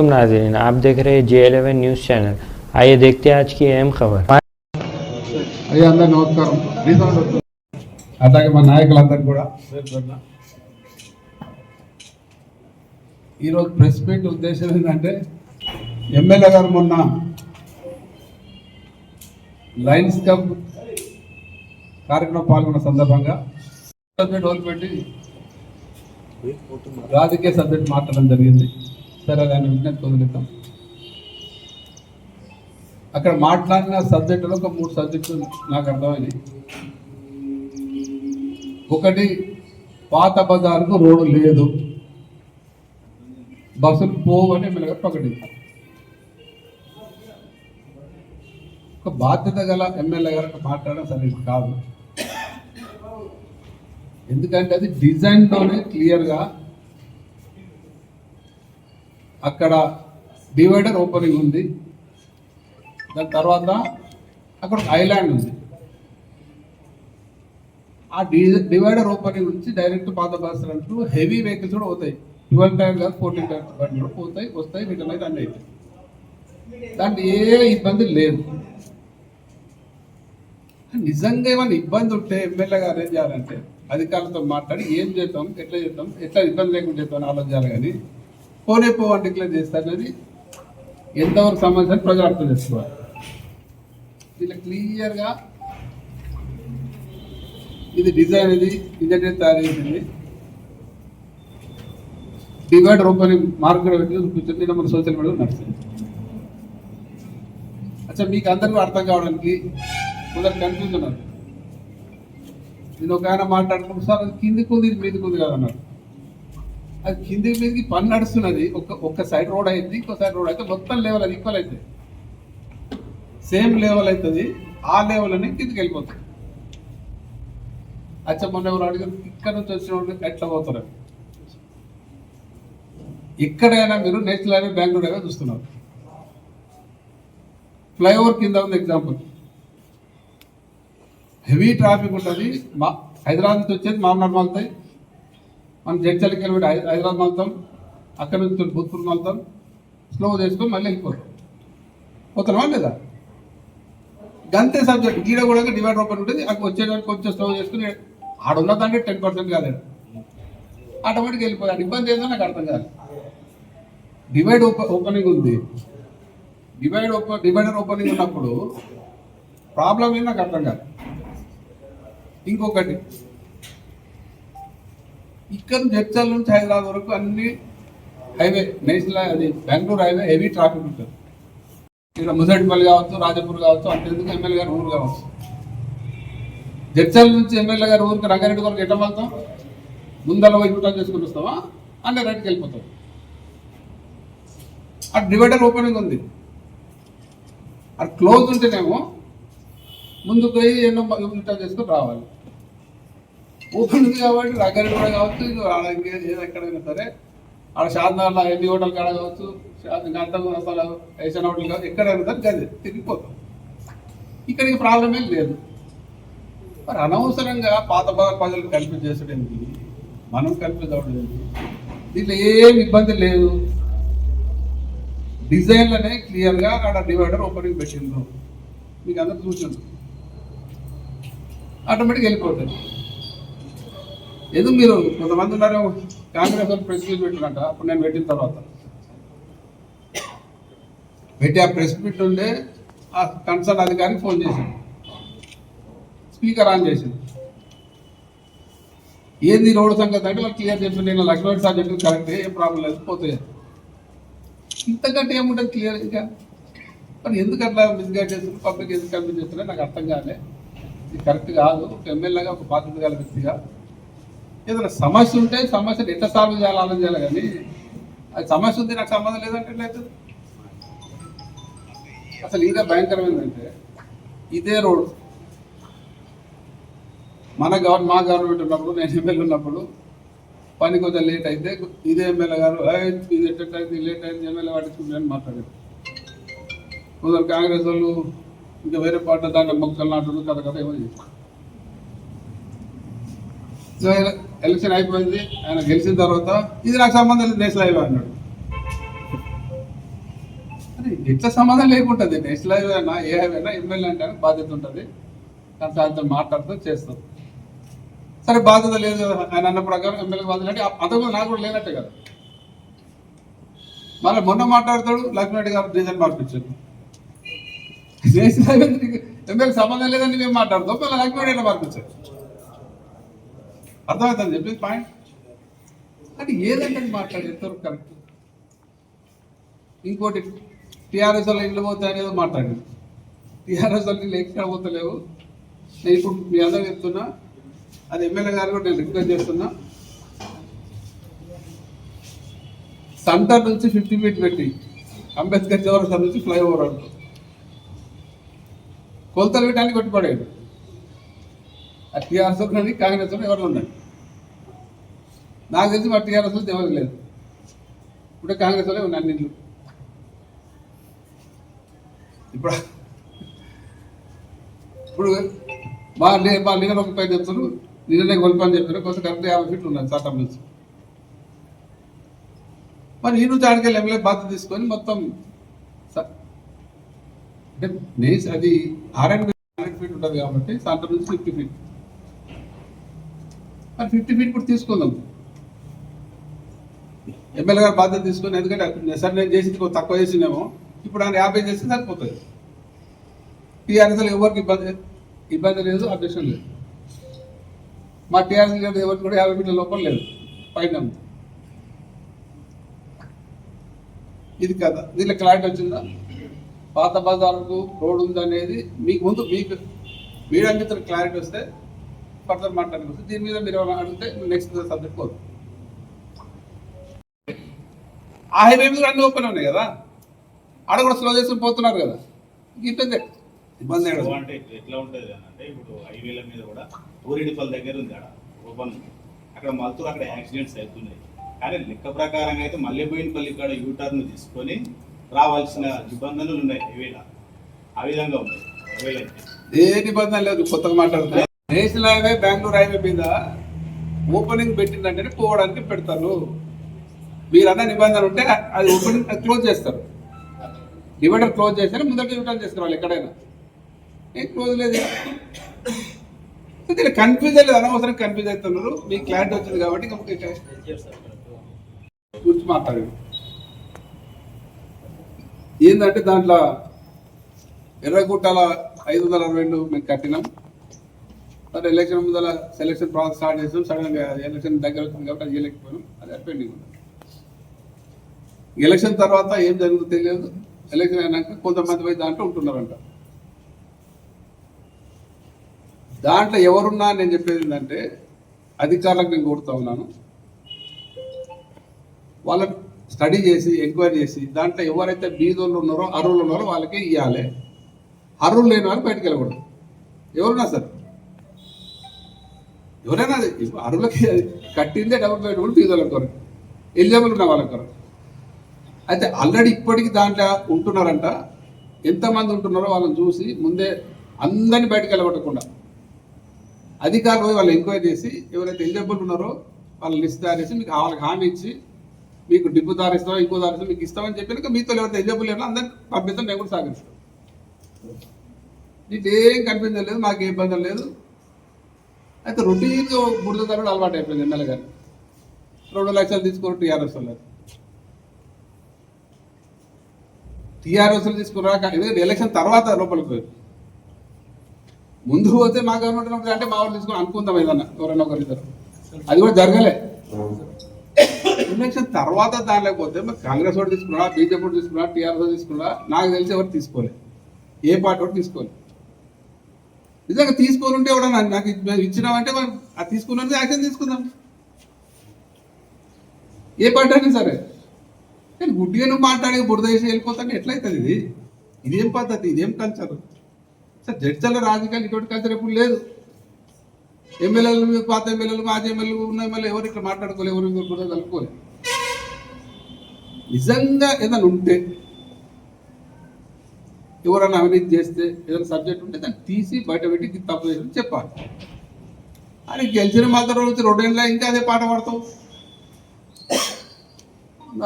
वालेकुम नाज़रीन, आप देख रहे हैं J11 न्यूज़ चैनल। आइए देखते हैं आज की अहम खबर। అయ్యా అందరూ నమస్కారం. అలాగే మా నాయకులందరూ కూడా ఈరోజు ప్రెస్ మీట్ ఉద్దేశం ఏంటంటే ఎమ్మెల్యే గారు మొన్న లయన్స్ క్లబ్ కార్యక్రమం పాల్గొన్న సందర్భంగా సబ్జెక్ట్ వదిలిపెట్టి రాజకీయ సబ్జెక్ట్ మాట్లాడడం జరిగింది. సరే దాన్ని విజ్ఞప్తి వదిలేద్దాం. అక్కడ మాట్లాడిన సబ్జెక్టులో ఒక 3 సబ్జెక్టులు నాకు అర్థమైనవి. ఒకటి, పాత బజార్కు రోడ్డు లేదు, బస్సులు పోవని ఎమ్మెల్యే గారు ప్రకటించారు. ఒక బాధ్యత గల ఎమ్మెల్యే గారు మాట్లాడడం సరిగ్గా కాదు. ఎందుకంటే అది డిజైన్లోనే క్లియర్గా అక్కడ డివైడర్ ఓపెనింగ్ ఉంది, దాని తర్వాత అక్కడ ఐలాండ్ ఉంది. ఆ డివైడర్ ఓపెనింగ్ నుంచి డైరెక్ట్ పాత బస్సులు అంటూ హెవీ వెహికల్స్ కూడా పోతాయి. 12 టైర్ కాదు 14 టైర్ బండ్లు కూడా పోతాయి, వస్తాయి, రిటర్న్ అయితే అన్నీ అవుతాయి. దాంట్లో ఏ ఇబ్బంది లేదు. నిజంగా ఏమైనా ఇబ్బంది ఉంటే ఎమ్మెల్యే గారు ఏం చేయాలంటే అధికారులతో మాట్లాడి ఏం చేద్దాం, ఎట్లా ఇబ్బంది లేకుండా చేద్దాం ఆలోచించాలి. కానీ పోనే అంటే డిక్లేర్ చేస్తారనేది ఎంతవరకు సంబంధించిన ప్రజలు అర్థం చేసుకోవాలి. ఇలా క్లియర్గా ఇది డిజైన్, ఇది ఇంజనీర్ తయారు చేసింది, డివైడర్ ఓపెనింగ్ మార్కెట్ కూర్చొని మన సోషల్ మీడియా నడుస్తుంది. అచ్చా, మీకు అందరికీ అర్థం కావడానికి కొందరు కన్ఫ్యూజ్ ఉన్నారు. నేను ఒక ఆయన మాట్లాడుకుంటూ సార్ అది కిందికి ఉంది, ఇది మీదకి ఉంది కదన్నారు. అది కింది మీదకి పని నడుస్తున్నది. ఒక్క సైడ్ రోడ్ అయింది, ఇంకో సైడ్ రోడ్ అయితే మొత్తం లెవెల్ అది ఈక్వల్ అవుతుంది, సేమ్ లెవెల్ అవుతుంది. ఆ లెవెల్ అని కిందికి వెళ్ళిపోతుంది. అచ్చా, మొన్న ఎవరు అడిగారు ఇక్కడ నుంచి వచ్చిన వాళ్ళు ఎట్లా పోతారు. ఎక్కడైనా మీరు నేషనల్ హైవే బెంగళూరు హైవే చూస్తున్నారు, ఫ్లైఓవర్ కింద ఉంది. ఎగ్జాంపుల్, హెవీ ట్రాఫిక్ ఉంటుంది. హైదరాబాద్ నుంచి వచ్చేది మామూలు మాలుతాయి, మనం జడ్చలకి వెళ్ళి హైదరాబాద్ మాలుతాం, అక్కడ నుంచి భూత్పూర్ మాలుతాం, స్లో చేసుకొని మళ్ళీ వెళ్ళిపోతాం. పోతున్నామా లేదా? గంతే సబ్జెక్ట్. గీడ కూడా డివైడర్ ఓపెన్ ఉంటుంది, అక్కడ వచ్చేదానికి కొంచెం స్లో చేసుకుని ఆడున్న దాంట్లో 10% కాలేదు, ఆటోమేటిక్ వెళ్ళిపోయాడు. ఇబ్బంది ఏందో నాకు అర్థం కాదు. డివైడ్ ఓపెనింగ్ ఉంది, డివైడర్ ఓపెనింగ్ ఉన్నప్పుడు ప్రాబ్లం ఏంది నాకు అర్థం కాదు. ఇంకొకటి, ఇక్కడ జడ్చల్ నుంచి హైదరాబాద్ వరకు అన్ని హైవే, నేషనల్ అది బెంగళూరు హైవే హెవీ ట్రాఫిక్ ఉంటుంది. ఇక్కడ ముసడిపల్లి కావచ్చు, రాజపూర్ కావచ్చు, అంతేందుకు ఎమ్మెల్యే గారు ఊరు కావచ్చు. జడ్చల్ నుంచి ఎమ్మెల్యే గారు ఊరికి రంగారెడ్డి వరకు ఎట్లా వెళ్తాం? ముందర పోయి యూటర్న్ చేసుకుని వస్తావా, అన్నీ రైట్కి వెళ్ళిపోతాం. ఆ డివైడర్ ఓపెనింగ్ ఉంది, అది క్లోజ్ ఉంటేనేమో ముందుకు పోయి ఎన్నో యూటర్న్ చేసుకుని రావాలి. ఓపెన్ ఉంది కాబట్టి రంగారెడ్డి కూడా కావచ్చు, ఎక్కడైనా సరే ఆడ షాద్నగర్లో ఎన్ని హోటల్ కాడ కావచ్చు, అసలు ఏషియన్ హోటల్ కావచ్చు, ఎక్కడైనా సరే గది తిరిగిపోతాం. ఇక్కడికి ప్రాబ్లం ఏం లేదు. మరి అనవసరంగా పాత ప్రజలు కన్ఫ్యూజ్ చేసేటండి, మనం కన్ఫ్యూజ్ అవ్వడం. దీంట్లో ఏం ఇబ్బంది లేదు. డిజైన్లోనే క్లియర్గా అక్కడ డివైడర్ ఓపెనింగ్ పెట్టిండ్రు, మీకు అందరూ చూసింది, ఆటోమేటిక్ వెళ్ళిపోతుంది. ఎందుకు మీరు కొంతమంది ఉన్నారు కాంగ్రెస్ వాళ్ళు ప్రెస్ మీట్ పెట్టినట్ట. అప్పుడు నేను పెట్టిన తర్వాత పెట్టి ఆ ప్రెస్ మీట్ ఉండే ఆ కన్సర్న్ అధికారికి ఫోన్ చేశాను, స్పీకర్ ఆన్ చేసింది. ఏంది రోడ్డు సంగతి అంటే వాళ్ళు క్లియర్ చెప్పి నేను లక్ష్మణ్ సార్ చెప్పి కరెక్ట్, ఏం ప్రాబ్లం లేదు, పోతే ఇంతకంటే ఏముంటుంది క్లియర్. ఇంకా మరి ఎందుకు అట్లా మిస్గైడ్ చేస్తున్నారు, పబ్లిక్ ఎందుకు కన్ఫ్యూజ్ చేస్తున్నారు నాకు అర్థం కాలే. ఇది కరెక్ట్ కాదు. ఒక ఎమ్మెల్యేగా, ఒక బాధ్యత గల వ్యక్తిగా ఏదైనా సమస్య ఉంటే సమస్యను ఎట్లా సాల్వ్ చేయాలి ఆలోచించాలి. కానీ అది సమస్య ఉంది నాకు సంబంధం లేదంటే లేదు. అసలు ఇంకా భయంకరమైందంటే ఇదే రోడ్ మా గవర్నమెంట్ ఉన్నప్పుడు, నేను ఎమ్మెల్యే ఉన్నప్పుడు పని కొంచెం లేట్ అయితే ఇదే ఎమ్మెల్యే గారు ఇది ఎట్టయితే లేట్ అయింది ఎమ్మెల్యే పట్టించుకుంటారని మాట్లాడారు. కొందరు కాంగ్రెస్ వాళ్ళు ఇంకా వేరే పార్టీ దాంట్లో మొక్కలు నాటుడు కథ ఏమో చేస్తారు. సో ఎలక్షన్ అయిపోయింది, ఆయన గెలిచిన తర్వాత ఇది నాకు సంబంధం లేదు నేషనల్ హైవే అన్నాడు. ఎట్లా సమాధానం లేకుంటుంది. నేషనల్ హైవే అయినా ఏ హైవే అయినా ఎమ్మెల్యే అంటే బాధ్యత ఉంటుంది. దాంట్లో ఆయనతో మాట్లాడుతూ చేస్తాం. సరే బాధ్యత లేదు కదా ఆయన అన్న ప్రకారం ఎమ్మెల్యే బాధ్యత అంటే అంతకుముందు నాకు కూడా లేనట్టే కదా. మళ్ళీ మొన్న మాట్లాడతాడు లక్ష్మణరెడ్డి గారు డీజల్ మార్పించారు. నేషనల్ హైవే ఎమ్మెల్యే సంబంధం లేదని మేము మాట్లాడతాం, మళ్ళీ లక్ష్మణరెడ్డి మార్పించారు. అర్థమవుతుంది చెప్పేది పాయింట్. అంటే ఏదంటే మాట్లాడి ఎంతవరకు కరెక్ట్. ఇంకోటి టీఆర్ఎస్ వాళ్ళు ఇల్లు పోతా అనేది మాట్లాడింది. టీఆర్ఎస్ వాళ్ళు ఇల్లు ఎక్కడ పోతలేవు. నేను ఇప్పుడు మీ అందరూ చెప్తున్నా, అది ఎమ్మెల్యే గారు కూడా నేను రిక్వెస్ట్ చేస్తున్నా, సెంటర్ నుంచి 50 ఫీట్ పెట్టి అంబేద్కర్ చౌరస్తా నుంచి ఫ్లైఓవర్ అంటూ కొలతలు పెట్టడానికి పెట్టుబడేది. ఆ టీఆర్ఎస్ కానీ కాంగ్రెస్ ఎవరు ఉన్నాయి నాకు తెలిసి మా టీఆర్ఎస్ ఎవరు లేదు. ఇప్పుడు కాంగ్రెస్ వాళ్ళే ఉన్నాయి అన్నింటిలో. ఇప్పుడు మా లీడర్ ఒక పైన చెప్తారు, నిన్ననే గొల్పని చెప్పారు, కొంచెం కరెక్ట్ 50 ఫీట్లు ఉన్నాయి చట్టం నుంచి. మరి ఈ నుంచి ఆడికెళ్ళి ఎమ్మెల్యే బాధ్యత తీసుకొని మొత్తం అంటే అది 100 ఫీట్ ఉంటుంది కాబట్టి సెంటర్ నుంచి 50 ఫీట్. మరి 50 ఫీట్ కూడా తీసుకుందాం ఎమ్మెల్యే గారు బాధ్యత తీసుకొని. ఎందుకంటే సార్ నేను చేసి తక్కువ చేసినేమో, ఇప్పుడు ఆయన 50 చేస్తే సరిపోతుంది. టీఆర్ఎస్ ఎవరికి ఇబ్బంది లేదు, అబ్జెక్షన్ లేదు. మా టీఆర్ఎస్ లేదు ఎవరికి కూడా 50 ఫీట్ల లోపల లేదు పైన. ఇది కదా దీంట్లో క్లారిటీ వచ్చిందా? పాత బజార్కు రోడ్ ఉందనేది మీకు ముందు మీడియా మిత్రులు క్లారిటీ వస్తే ఫర్దర్ మాట్లాడుకు వస్తే దీని మీద మీరు అడిగితే నెక్స్ట్ సబ్జెక్ట్ పోదు. ఆ హైవే మీద అన్ని ఓపెన్ ఉన్నాయి కదా, ఆడ కూడా స్లో చేసుకుని పోతున్నారు కదా. ఇంతే ఇబ్బంది అంటే ఎట్లా ఉంటుంది అంటే ఇప్పుడు హైవేల మీద కూడా ఊరిడిపల్లి దగ్గర ఉంది ఆడ ఓపెన్, అక్కడ మల్తూ అక్కడ యాక్సిడెంట్స్ అవుతున్నాయి. కానీ లెక్క ప్రకారంగా అయితే మల్లెబోయినపల్లి ఇక్కడ యూటర్న్ తీసుకొని రావాల్సిన నిబంధనలు ఉన్నాయి హైవేలో. ఆ విధంగా ఉంది హైవేలో అయితే ఏ నిబంధన లేదు. కొత్తగా మాట్లాడుతున్నా నేషనల్ హైవే బెంగళూరు హైవే మీద ఓపెనింగ్ పెట్టిందంటే పోవడానికి పెడతారు. మీరు అన్న నిబంధన ఉంటే అది ఓపెనింగ్ క్లోజ్ చేస్తారు. డివైడర్ క్లోజ్ చేస్తే ముందర యూటర్న్ చేసుకోవాలి ఎక్కడైనా. ఏం క్లోజ్ లేదు. కన్ఫ్యూజ్ లేదు, అనవసరం కన్ఫ్యూజ్ అవుతున్నారు. మీకు క్లారిటీ వచ్చింది కాబట్టి గురించి మాట్లాడారు. ఏంటంటే దాంట్లో ఎర్రగుట్టాల 562 మేము కట్టినాం. సరే ఎలక్షన్ ముందర సెలక్షన్ ప్రాసెస్ స్టార్ట్ చేసాం. సడన్గా ఎలక్షన్ దగ్గర వచ్చింది కాబట్టి అది చేయలేకపోయాం. అది పెండింగ్ ఉంది. ఎలక్షన్ తర్వాత ఏం జరుగుతుందో తెలియదు. ఎలక్షన్ అయినాక కొంతమంది పోయి దాంట్లో ఉంటున్నారంట. దాంట్లో ఎవరున్నా నేను చెప్పేది ఏంటంటే అధికారులకు నేను కోరుతా ఉన్నాను, వాళ్ళని స్టడీ చేసి ఎంక్వైరీ చేసి దాంట్లో ఎవరైతే బీదోళ్ళు ఉన్నారో అర్హులు ఉన్నారో వాళ్ళకి ఇవ్వాలి. అర్హులు లేని వాళ్ళు బయటకు వెళ్ళకూడదు. ఎవరున్నా సార్ ఎవరైనా అది అర్హులకి కట్టిందే డబుల్ బెడ్రూమ్ బీదోళ్ళ కొరకు, ఎలిజిబుల్ ఉన్న వాళ్ళ కొరకు. అయితే ఆల్రెడీ ఇప్పటికీ దాంట్లో ఉంటున్నారంట. ఎంతమంది ఉంటున్నారో వాళ్ళని చూసి ముందే అందరినీ బయటకు వెళ్ళగొట్టకుండా అధికారులు పోయి వాళ్ళు ఎంక్వైరీ చేసి ఎవరైతే ఎలిజిబుల్ ఉన్నారో వాళ్ళ లిస్ట్ తయారు చేసి మీకు వాళ్ళకి హామీ ఇచ్చి మీకు డిప్పు దారిస్తాం ఇంకో దారిస్తాం మీకు ఇస్తామని చెప్పినాక మీతో ఎవరైతే ఎలిజిబుల్ లేదో అందరినీ పంపిస్తాం. నేను కూడా సాగిస్తాం. నీకు ఏం కనిపించలేదు, మాకు ఏ ఇబ్బంది లేదు. అయితే రొటీన్గా బురద తరగడం అలవాటు అయిపోయింది. ఎమ్మెల్యే గారు 2 లక్షలు తీసుకోరు టీఆర్ఎస్ వాళ్ళు. టీఆర్ఎస్లు తీసుకున్నాక ఎందుకంటే ఎలక్షన్ తర్వాత లోపలికి పోయారు. ముందు పోతే మా గవర్నమెంట్ అంటే మా వాళ్ళు తీసుకుని అనుకుందాం ఏదన్నా ఎవరైనా ఒకరిద్దరు, అది కూడా జరగలే. ఎలక్షన్ తర్వాత దానిలోకి పోతే మరి కాంగ్రెస్ వాడు తీసుకున్నా, బీజేపీ వాడు తీసుకున్నా, టీఆర్ఎస్ తీసుకున్నా, నాకు తెలిసి ఎవరు తీసుకోలే, ఏ పార్టీ వాడు తీసుకోలే. నిజంగా తీసుకొని ఉంటే ఎవడన్నా నాకు ఇచ్చినామంటే మనం అది తీసుకున్నది యాక్షన్ తీసుకుందాం, ఏ పార్టీ అయినా సరే. కానీ గుడ్డిగా నువ్వు మాట్లాడి బురద వేసి వెళ్ళిపోతాను ఎట్లయితుంది? ఇదేం పద్ధతి, ఇదేం కల్చర్ సార్? జడ్చల రాజకీయాలు ఇటువంటి కల్చర్ ఎప్పుడు లేదు. ఎమ్మెల్యేలు పాత ఎమ్మెల్యేలు మాజీ ఎమ్మెల్యేలు ఉన్న ఎమ్మెల్యే ఎవరు ఇక్కడ మాట్లాడుకోలేదు, ఎవరు బురద కలుపుకోలేదు. నిజంగా ఏదైనా ఉంటే ఎవరైనా అవినీతి చేస్తే ఏదైనా సబ్జెక్ట్ ఉంటే దాన్ని తీసి బయట పెట్టి తప్పు చేసి చెప్పాలి. అని గెలిచిన మాత్రం రోజు 2 ఏళ్ళ ఇంకా అదే పాట పాడతావు,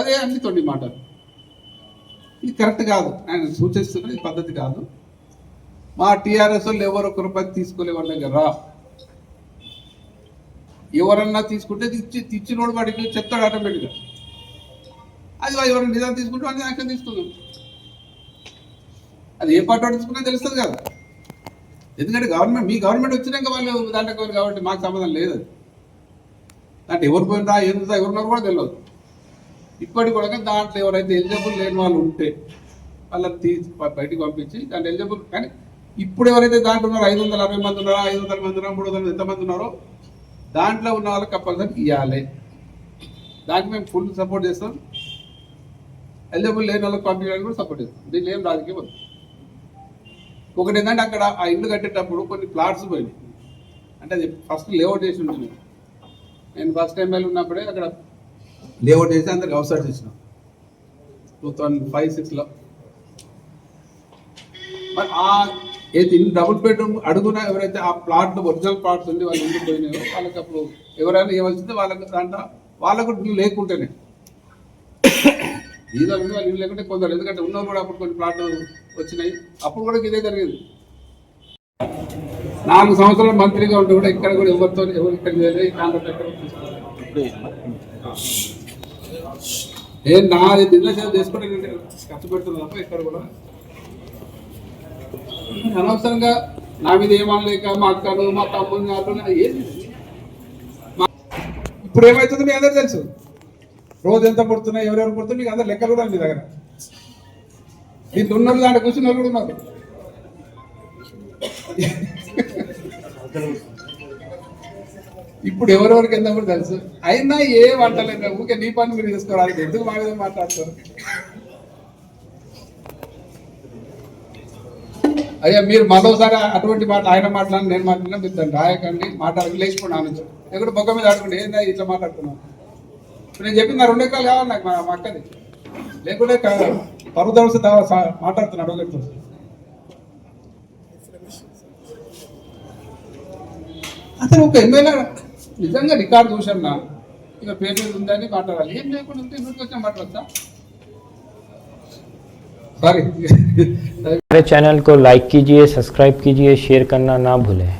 అదే అన్ని తొండి మాటలు. ఇది కరెక్ట్ కాదు. ఆయన సూచిస్తున్న ఈ పద్ధతి కాదు. మా టీఆర్ఎస్ వాళ్ళు ఎవరు ఒక రూపాయి తీసుకోలే వాళ్ళ దగ్గర. ఎవరన్నా తీసుకుంటే ఇచ్చినోడు వాడికి చెప్తాడు ఆటోమేటిక్గా. అది ఎవరైనా నిజాం తీసుకుంటే వాడిని యాక్షన్ తీసుకుందాం. అది ఏ పార్టీ వాడు తీసుకున్నా తెలుస్తుంది కదా. ఎందుకంటే మీ గవర్నమెంట్ వచ్చినాక వాళ్ళు దాంట్లోకి పోయి కాబట్టి మాకు సంబంధం లేదు. దాంట్లో ఎవరు పోయినరా ఎందుకు ఎవరున్నారు కూడా తెలియదు. ఇప్పటికి కూడా దాంట్లో ఎవరైతే ఎలిజిబుల్ లేని వాళ్ళు ఉంటే వాళ్ళని తీసి బయటికి పంపించి దాంట్లో ఎలిజిబుల్. కానీ ఇప్పుడు ఎవరైతే దాంట్లో ఉన్నారో 560 మంది ఉన్నారో 500 మంది ఉన్నారో 300 ఎంతమంది ఉన్నారో దాంట్లో ఉన్న వాళ్ళకి కంపల్సరీ ఇవ్వాలి. దానికి మేము ఫుల్ సపోర్ట్ చేస్తాం. ఎలిజిబుల్ లేని వాళ్ళకి పంపించడానికి కూడా సపోర్ట్ చేస్తాం. దీనిలో ఏం రాజకీయం వద్దు. ఒకటి ఏంటంటే అక్కడ ఆ ఇల్లు కట్టేటప్పుడు కొన్ని ప్లాట్స్ పోయినాయి. అంటే అది ఫస్ట్ లేఅవుట్ చేసి ఉంటుంది. నేను ఫస్ట్ ఎమ్మెల్యే ఉన్నప్పుడే అక్కడ లేఅవుట్ చేసి అందరికి అవసరం చేసినాం 2005-06లో. మరి ఆ ఇల్లు డబుల్ బెడ్రూమ్ అడుగున ఎవరైతే ఆ ప్లాట్లు ఒరిజినల్ ప్లాట్స్ ఉండి వాళ్ళు ఇంటికి పోయినాయో వాళ్ళకి అప్పుడు ఎవరైనా ఇవ్వాల్సిందో వాళ్ళకి దాంట్లో వాళ్ళకు ఇల్లు లేకుంటేనే ఈజీ ఉంది. వాళ్ళు ఇల్లు లేకుంటే కొందరు, ఎందుకంటే ఉన్నది కూడా అప్పుడు కొన్ని ప్లాట్లు వచ్చినాయి. అప్పుడు కూడా ఇదే జరిగింది. 4 సంవత్సరాలు మంత్రిగా ఉంటే కూడా ఇక్కడ కూడా ఎవరు ఇక్కడ నాది బిజినెస్ చేసుకుంటే ఖర్చు పెడుతున్నా తప్ప ఇక్కడ కూడా అనవసరంగా నా మీద ఏమనలేక మా అక్కను మా తమ్ముని అల్లుని ఏది. ఇప్పుడు ఏమవుతుంది మీకు అందరూ తెలుసు. రోజు ఎంత పడుతున్నాయి, ఎవరెవరు పడుతున్నాయి మీకు అందరు లెక్కలు కూడా మీ దగ్గర. దీంట్లో ఉన్నోళ్ళు దాంట్లో కూర్చున్న వాళ్ళు కూడా ఉన్నారు. ఇప్పుడు ఎవరెవరికి ఎంత కూడా తెలుసు. అయినా ఏ వంటలేదు. ఊరికే నీ పని మీరు చేసుకోవాలి. ఎందుకు మా మీద మాట్లాడతారు? అయ్యా మీరు మరోసారి అటువంటి మాట ఆయన మాట్లాడి నేను మాట్లాడినా మీరు దాన్ని రాయకండి, మాట్లాడక లేచిపోండి. ఆ నుంచి ఎక్కడ బొగ్గ మీద ఆడుకోండి. ఏందా ఇట్లా మాట్లాడుతున్నాను? నేను చెప్పింది 2 ఎకరాలు కావాలి నాకు మా అక్కది. లేకుంటే పరువు దవస మాట్లాడుతున్నాడు అడగట్టు. అసలు ఒక ఎమ్మెల్యే నిజంగా రికార్డు చూసాను. ఇక పేరు మీద ఉందని మాట్లాడాలి. ఏం లేకుండా ఉంటే ఇంటికి వచ్చా మాట్లాడతా. सॉरी हमारे चैनल को लाइक कीजिए, सब्सक्राइब कीजिए, शेयर करना ना भूलें।